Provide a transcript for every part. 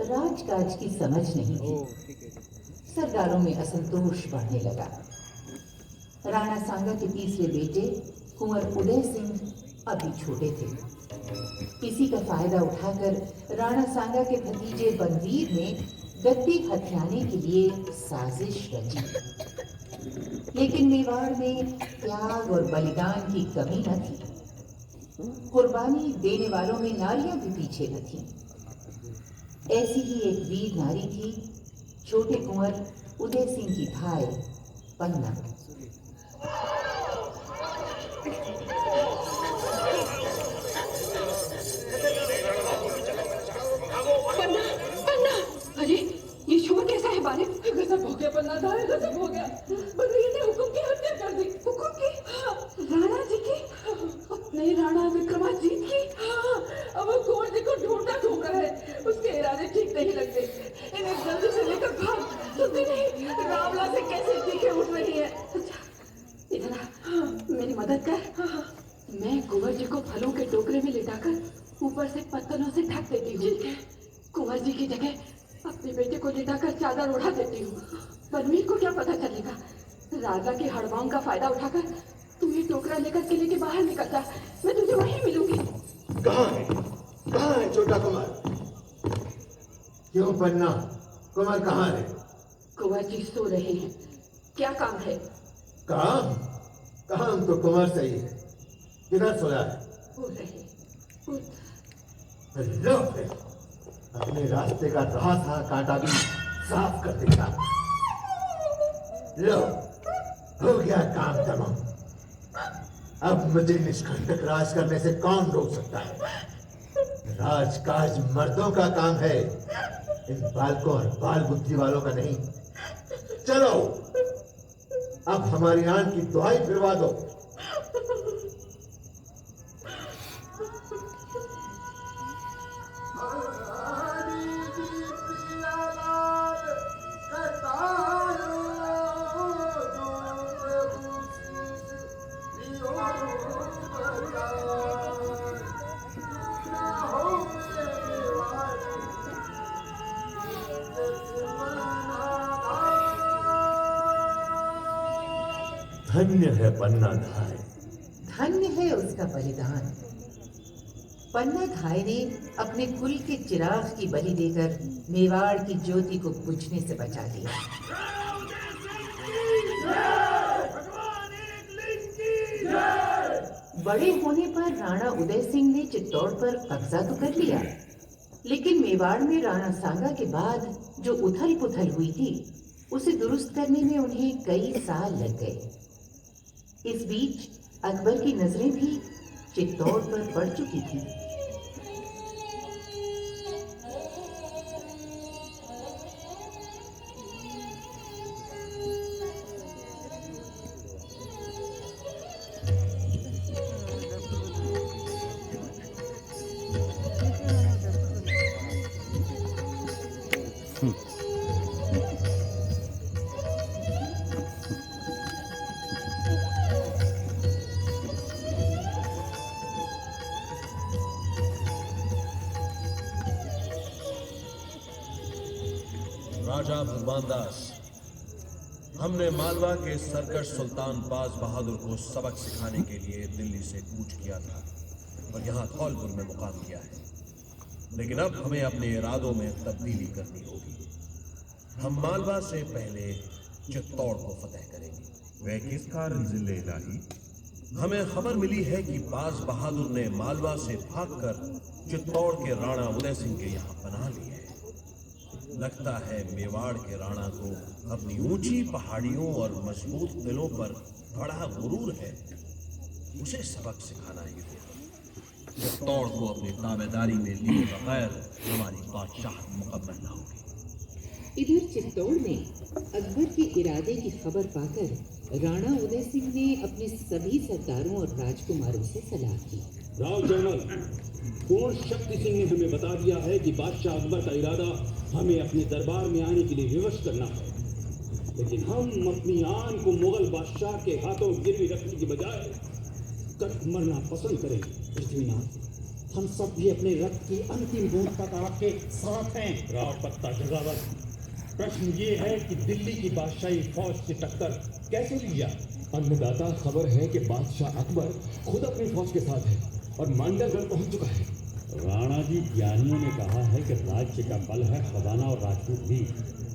राजकाज की समझ नहीं थी। सरदारों में असंतोष बढ़ने लगा। राणा सांगा के तीसरे बेटे कुंवर उदय सिंह अभी छोटे थे। इसी का फायदा उठाकर राणा सांगा के भतीजे बलवीर ने गद्दी हथियाने के लिए साजिश रची। लेकिन मेवाड़ में त्याग और बलिदान की कमी न थी। कुर्बानी देने वालों में नारियां भी पीछे न थीं। ऐसी ही एक वीर नारी थी छोटे कुंवर उदय सिंह की भाई पन्ना। पन्ना, पन्ना, अरे ये शोर कैसा है बारे? गजब हो गया पन्ना, दाए गजब हो गया। बलवीर ने हुकुम की हत्या कर दी। हुकुम की? राणा जी की? अपने राणा विक्रमाजीत की? अब वो कुंवर जी को ढूंढ रहा है। उसके इरादे ठीक नहीं लगते। इन्हें जल्दी से लेकर भाग। सुनती नहीं, रावला से कैसे चीखें उठ रही है। अच्छा, इधर आ, मेरी मदद कर। मैं कुंवर जी को फलों के टोकरे में लिटाकर ऊपर से पत्तलों से ढक देती हूँ। कुंवर जी की जगह अपने बेटे को लिटाकर चादर उड़ा देती हूँ। बलवीर को क्या पता चलेगा? राजा के हड़बाओं का फायदा उठाकर तू ये टोकरा लेकर किले के बाहर निकल जा। मैं तुझे वहीं मिलूंगी। कहाँ है छोटा कुमार? क्यों पन्ना, कुमार कहाँ है? कुंवर जी सो रहे हैं। क्या काम है? काम तो कुमार सही है। किधर सोया है? हो रहे लो फिर, अपने रास्ते का रहा कांटा भी साफ कर देगा। लो, हो गया काम तमाम। अब मुझे निष्कंटक राज करने से कौन रोक सकता है? राजकाज मर्दों का काम है, इन बालकों और बाल बुद्धि वालों का नहीं। चलो, अब हमारी आन की दुहाई फिरवा दो। धन्य है पन्ना धाय, धन्य है उसका बलिदान। पन्ना धाय ने अपने कुल के चिराग की बलि देकर मेवाड़ की ज्योति को बुझने से बचा लिया। बड़े होने पर राणा उदय सिंह ने चित्तौड़ पर कब्जा तो कर लिया, लेकिन मेवाड़ में राणा सांगा के बाद जो उथल पुथल हुई थी उसे दुरुस्त करने में उन्हें कई साल लग गए। इस बीच अकबर की नजरें भी चित्तौड़ पर पड़ चुकी थी। राजा भगवान दास, हमने मालवा के सरकश सुल्तान बाज बहादुर को सबक सिखाने के लिए दिल्ली से कूच किया था और यहाँ धौलपुर में मुकाम किया है। लेकिन अब हमें अपने इरादों में तब्दीली करनी होगी। हम मालवा से पहले चित्तौड़ को फतेह करेंगे। वह किस कारण जिले इलाही? हमें खबर मिली है कि बाज बहादुर ने मालवा से भागकर चित्तौड़ के राणा उदय सिंह के यहाँ पनाह ली है। लगता है मेवाड़ के राणा को अपनी ऊंची पहाड़ियों और मजबूत किलों पर बड़ा गुरूर है। उसे सबक सिखाना ही होगा। चित्तौड़ को अपनी ताबेदारी में लिए बगैर हमारी बादशाहत मुकम्मल न होगी। इधर चित्तौड़ में अकबर के इरादे की खबर पाकर राणा उदय सिंह ने अपने सभी सरदारों और राजकुमारों से सलाह की। राव जनरल, कुंवर शक्ति सिंह ने हमें बता दिया है कि बादशाह अकबर का इरादा हमें अपने दरबार में आने के लिए विवश करना है, लेकिन हम अपनी आन को मुगल बादशाह के हाथों गिरवी रखने की बजाय कट मरना पसंद करेंगे। पृथ्वीनाथ, हम सब भी अपने रक्त की अंतिम बूंद तक आपके साथ हैं। राव पत्ता जगावत, प्रश्न ये है कि दिल्ली की बादशाही फौज से टक्कर कैसे लिया? अन्नदाता, खबर है कि बादशाह अकबर खुद अपनी फौज के साथ है और मांडलगढ़ पहुंच चुका है। राणा जी, ज्ञानियों ने कहा है कि राज्य का बल है खजाना और राजपूत भी।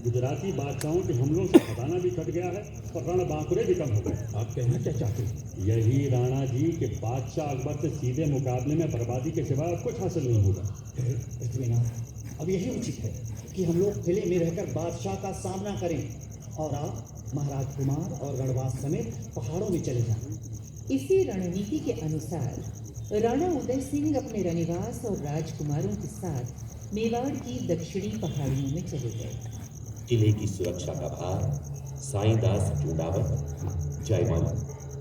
गुजराती बादशाहों के हमलों से खजाना भी कट गया है और रणबांकुरे भी कम हो गए। आप कहना क्या चाहते हैं? यही राणा जी के बादशाह अकबर से सीधे मुकाबले में बर्बादी के सिवा कुछ हासिल नहीं होगा। पृथ्वीनाथ, अब यही उचित है कि हम लोग किले में रहकर बादशाह का सामना करें और आप महाराज कुमार और गढ़वास समेत पहाड़ों में चले जाएं। इसी रणनीति के अनुसार राणा उदय सिंह अपने रनिवास और राजकुमारों के साथ मेवाड़ की दक्षिणी पहाड़ियों में चले गए। किले की सुरक्षा का भार साईदास टूडावत, जयमल,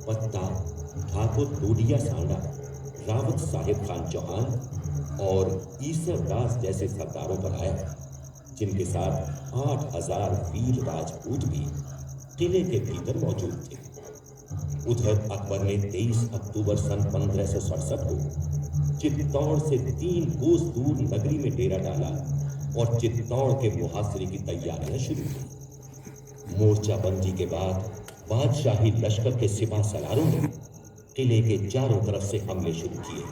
पत्ता, ठाकुर टूडिया सांडा, रावत साहिब खान चौहान और ईसर दास जैसे सरदारों पर आया, जिनके साथ 8000 वीर राजपूत भी किले के भीतर मौजूद थे। उधर अकबर ने 23 अक्टूबर सन 1567 को चित्तौड़ से 3 कोस दूर नगरी में डेरा डाला और चित्तौड़ के मुहासरे की तैयारियां शुरू की। मोर्चाबंदी के बाद बादशाही लश्कर के सिपा सलारों ने किले के चारों तरफ से हमले शुरू किए।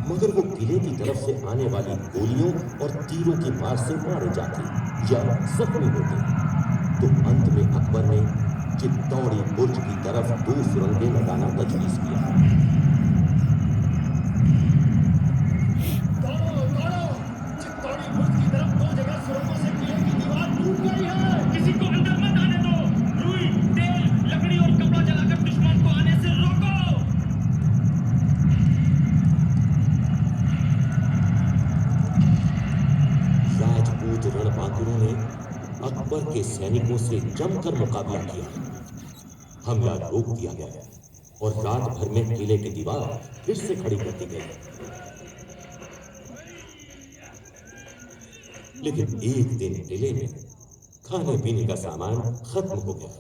मगर वो किले की तरफ से आने वाली गोलियों और तीरों की मार से मारे जाते या जख्मी होते, तो अंत में अकबर ने चित्तौड़ी बुर्ज की तरफ 2 सुरंगें लगाना तजवीज किया। चित्तौड़ी बुर्ज की तरफ 2 जगह सुरंगों से किले की दीवार टूट गई है। किसी को अंदर मत आने दो। रुई, तेल, लकड़ी और कपड़ा जलाकर दुश्मन को आने से रोको। राजपूत रणबांकुरों ने अकबर के सैनिकों से जमकर मुकाबला किया। हमला रोक दिया गया और रात भर में किले की दीवार फिर से खड़ी कर दी गई। लेकिन एक दिन किले में खाने पीने का सामान खत्म हो गया।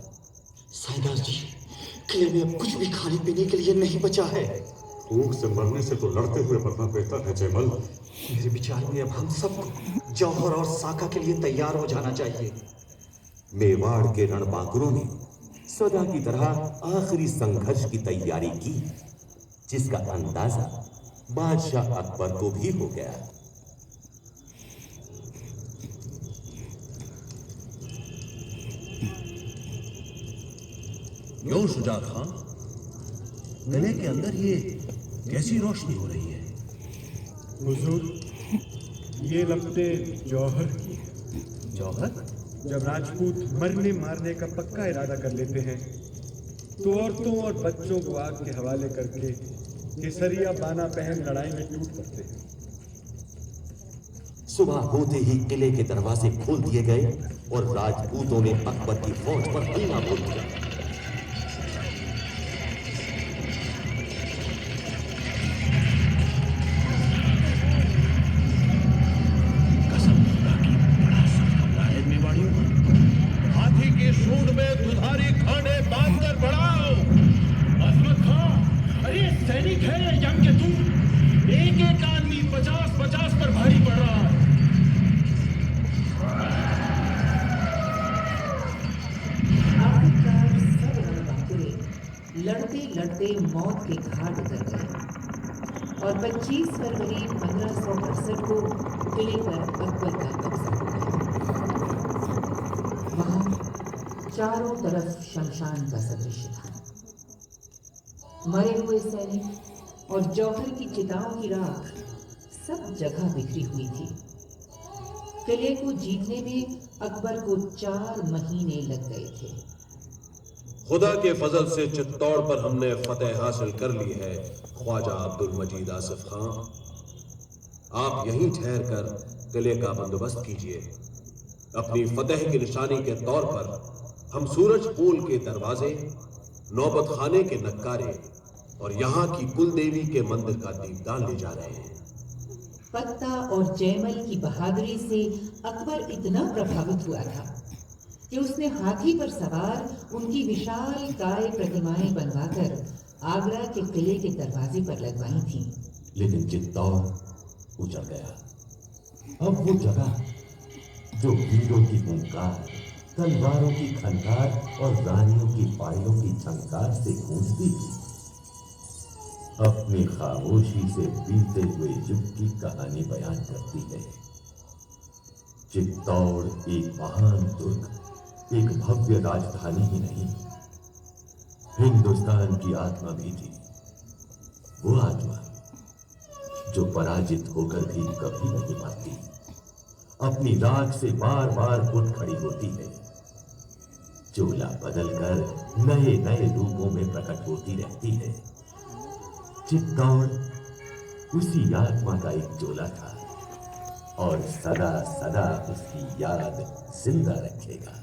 साईदास जी, किले में अब कुछ भी खाने पीने के लिए नहीं बचा है। भूख से मरने से तो लड़ते हुए मरना बेहतर है जयमल। मेरे विचार में अब हम सबको जौहर और साका के लिए तैयार हो जाना चाहिए। मेवाड़ के रणबांकुरों ने सदा की तरह आखिरी संघर्ष की तैयारी की, जिसका अंदाजा बादशाह अकबर को भी हो गया। क्यों शुजा खां, किले के अंदर ये कैसी रोशनी हो रही है? हुजूर, ये लपटें जौहर की हैं। जौहर? जब राजपूत मरने मारने का पक्का इरादा कर लेते हैं तो औरतों और बच्चों को आग के हवाले करके केसरिया बाना पहन लड़ाई में टूट पड़ते हैं। सुबह होते ही किले के दरवाजे खोल दिए गए और राजपूतों ने अकबर की फौज पर हमला बोल दिया। हाथी के सूंड में दुधारी खाने बांध कर बढ़ाओ। अजमत खां, अरे सैनिक है ये जंग के दूत। एक एक आदमी 50-50 पर भारी पड़ रहा है। आखिरकार सब रणबांकुरे लड़ते लड़ते मौत के घाट उतर गए और 25 फरवरी 1568 को किले पर अकबर का कब्जा हो गया। वहां चारों तरफ शमशान का सदृश्य था। मरे हुए सैनिक और जौहर की चिताओं की राख सब जगह बिखरी हुई थी। किले को जीतने में अकबर को 4 महीने लग गए थे। खुदा के फजल से चित्तौड़ पर हमने फतेह हासिल कर ली है। ख्वाजा अब्दुल मजीद आसिफ खां, आप यहीं ठहर कर किले का बंदोबस्त कीजिए। अपनी फतेह की निशानी के तौर पर हम सूरज पोल के दरवाजे, नौबत खाने के नक्कारे और यहाँ की कुल देवी के मंदिर का दीपदान ले जा रहे हैं। पत्ता और जयमल की बहादुरी से अकबर इतना प्रभावित हुआ था कि उसने हाथी पर सवार उनकी विशाल काय प्रतिमाएं बनवाकर आगरा के किले के दरवाजे पर लगवाई थी। लेकिन चित्तौड़ उजड़ गया। अब वो जगह जो वीरों की हुंकार, तलवारों की खनकार और रानियों की पायलों की झंकार से गूंजती थी, अपनी खामोशी से बीते हुए युग की कहानी बयान करती है। चित्तौड़ एक महान दुर्ग, एक भव्य राजधानी ही नहीं, हिंदुस्तान की आत्मा भी थी। वो आत्मा जो पराजित होकर भी कभी नहीं मरती, अपनी राख से बार बार उठ खड़ी होती है, चोला बदलकर नए नए रूपों में प्रकट होती रहती है। चित्तौड़ उसी आत्मा का एक चोला था और सदा सदा उसकी याद जिंदा रखेगा।